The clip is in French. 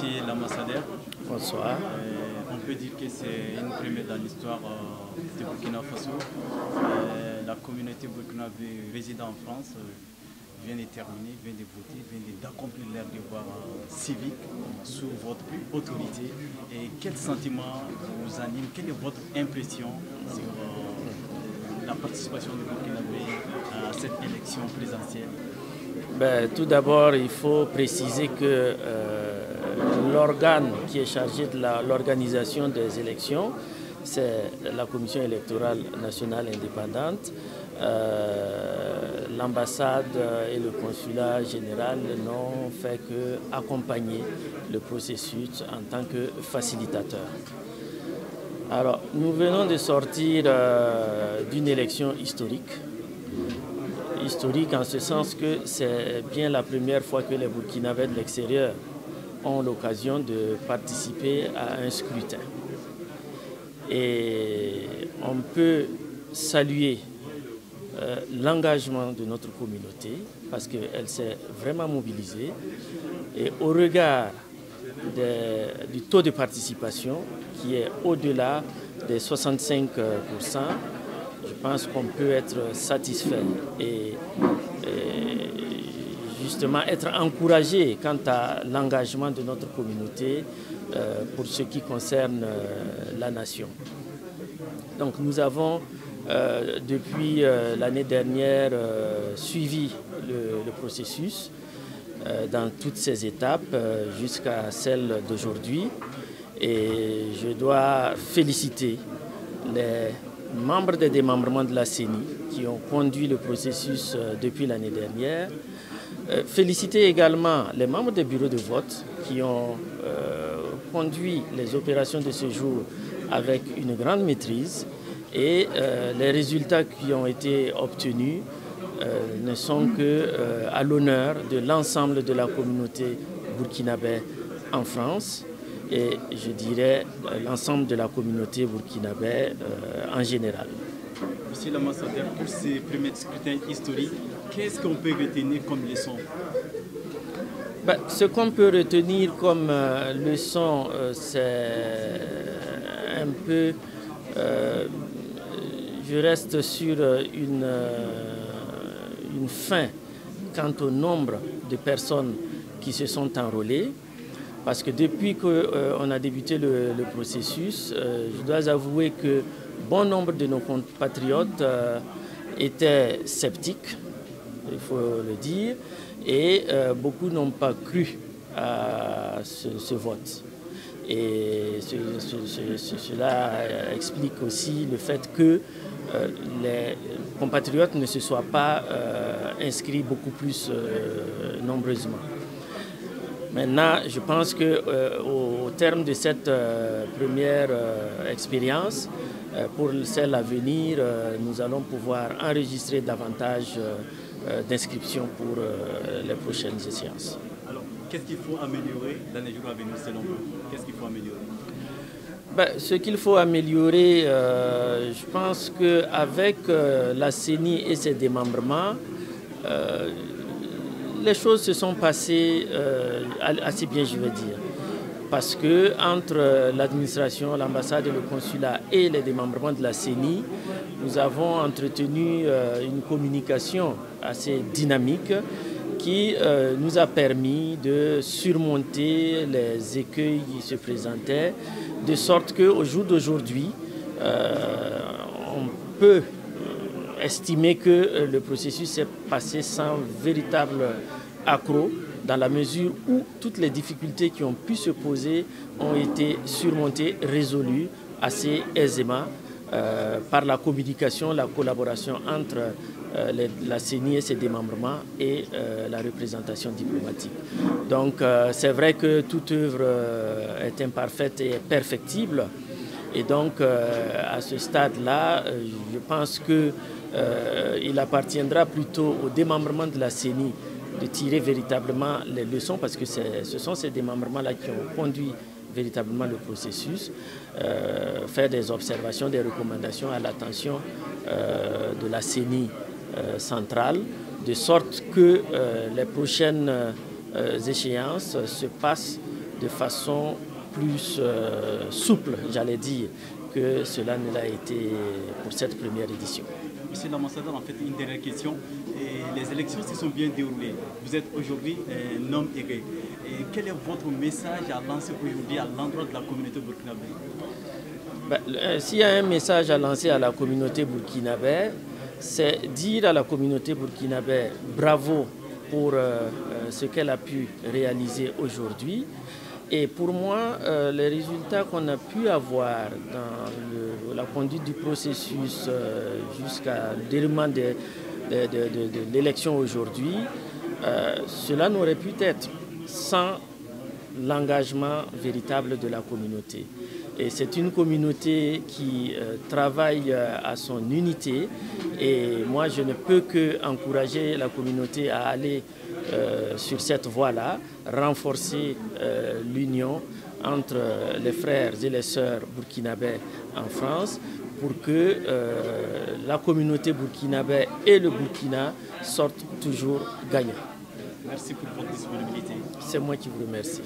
Monsieur l'ambassadeur. Bonsoir. On peut dire que c'est une première dans l'histoire de Burkina Faso. La communauté burkinabé résidant en France vient de terminer, vient de voter, vient d'accomplir leur devoir civique sous votre autorité. Et quel sentiment vous anime? Quelle est votre impression sur la participation du Burkinabé à cette élection présidentielle? Tout d'abord, il faut préciser que l'organe qui est chargé de l'organisation des élections, c'est la Commission électorale nationale indépendante. L'ambassade et le consulat général n'ont fait qu'accompagner le processus en tant que facilitateur. Alors, nous venons de sortir d'une élection historique. Historique en ce sens que c'est bien la première fois que les Burkinabés de l'extérieur ont l'occasion de participer à un scrutin. Et on peut saluer l'engagement de notre communauté parce qu'elle s'est vraiment mobilisée. Et au regard du taux de participation qui est au-delà des 65%, je pense qu'on peut être satisfait et justement être encouragé quant à l'engagement de notre communauté pour ce qui concerne la nation. Donc nous avons depuis l'année dernière suivi le processus dans toutes ses étapes jusqu'à celle d'aujourd'hui et je dois féliciter les membres des démembrements de la CENI qui ont conduit le processus depuis l'année dernière. Féliciter également les membres des bureaux de vote qui ont conduit les opérations de ce jour avec une grande maîtrise et les résultats qui ont été obtenus ne sont qu'à l'honneur de l'ensemble de la communauté burkinabé en France et je dirais l'ensemble de la communauté burkinabé en général. Monsieur l'ambassadeur, pour ces premiers scrutins historiques, qu'est-ce qu'on peut retenir comme leçon? Ce qu'on peut retenir comme leçon, c'est un peu... je reste sur une fin quant au nombre de personnes qui se sont enrôlées. Parce que depuis qu'on a débuté le processus, je dois avouer que bon nombre de nos compatriotes étaient sceptiques, il faut le dire, et beaucoup n'ont pas cru à ce vote. Et cela explique aussi le fait que les compatriotes ne se soient pas inscrits beaucoup plus nombreusement. Maintenant, je pense qu'au terme de cette première expérience, pour celle à venir, nous allons pouvoir enregistrer davantage d'inscriptions pour les prochaines échéances. Alors, qu'est-ce qu'il faut améliorer dans les jours à venir selon vous? Qu'est-ce qu'il faut améliorer? Ce qu'il faut améliorer, je pense qu'avec la CENI et ses démembrements, les choses se sont passées assez bien, je veux dire. Parce que entre l'administration, l'ambassade et le consulat et les démembrements de la CENI, nous avons entretenu une communication assez dynamique qui nous a permis de surmonter les écueils qui se présentaient, de sorte qu'au jour d'aujourd'hui, on peut estimer que le processus s'est passé sans véritable accroc, dans la mesure où toutes les difficultés qui ont pu se poser ont été surmontées, résolues assez aisément par la communication, la collaboration entre la CENI et ses démembrements et la représentation diplomatique. Donc c'est vrai que toute œuvre est imparfaite et perfectible. Et donc à ce stade-là, je pense qu'il appartiendra plutôt au démembrement de la CENI de tirer véritablement les leçons, parce que ce sont ces démembrements-là qui ont conduit véritablement le processus, faire des observations, des recommandations à l'attention de la CENI centrale, de sorte que les prochaines échéances se passent de façon plus souple, j'allais dire, que cela ne l'a été pour cette première édition. Monsieur l'ambassadeur, en fait, une dernière question. Et les élections se sont bien déroulées. Vous êtes aujourd'hui un homme aigué. Et quel est votre message à lancer aujourd'hui à l'endroit de la communauté burkinabé? S'il y a un message à lancer à la communauté burkinabé, c'est dire à la communauté burkinabé bravo pour ce qu'elle a pu réaliser aujourd'hui. Et pour moi, les résultats qu'on a pu avoir dans la conduite du processus jusqu'à le déroulement de l'élection aujourd'hui, cela n'aurait pu être sans l'engagement véritable de la communauté. Et c'est une communauté qui travaille à son unité. Et moi, je ne peux qu'encourager la communauté à aller sur cette voie-là, renforcer l'union entre les frères et les sœurs burkinabés en France pour que la communauté burkinabé et le Burkina sortent toujours gagnants. Merci pour votre disponibilité. C'est moi qui vous remercie.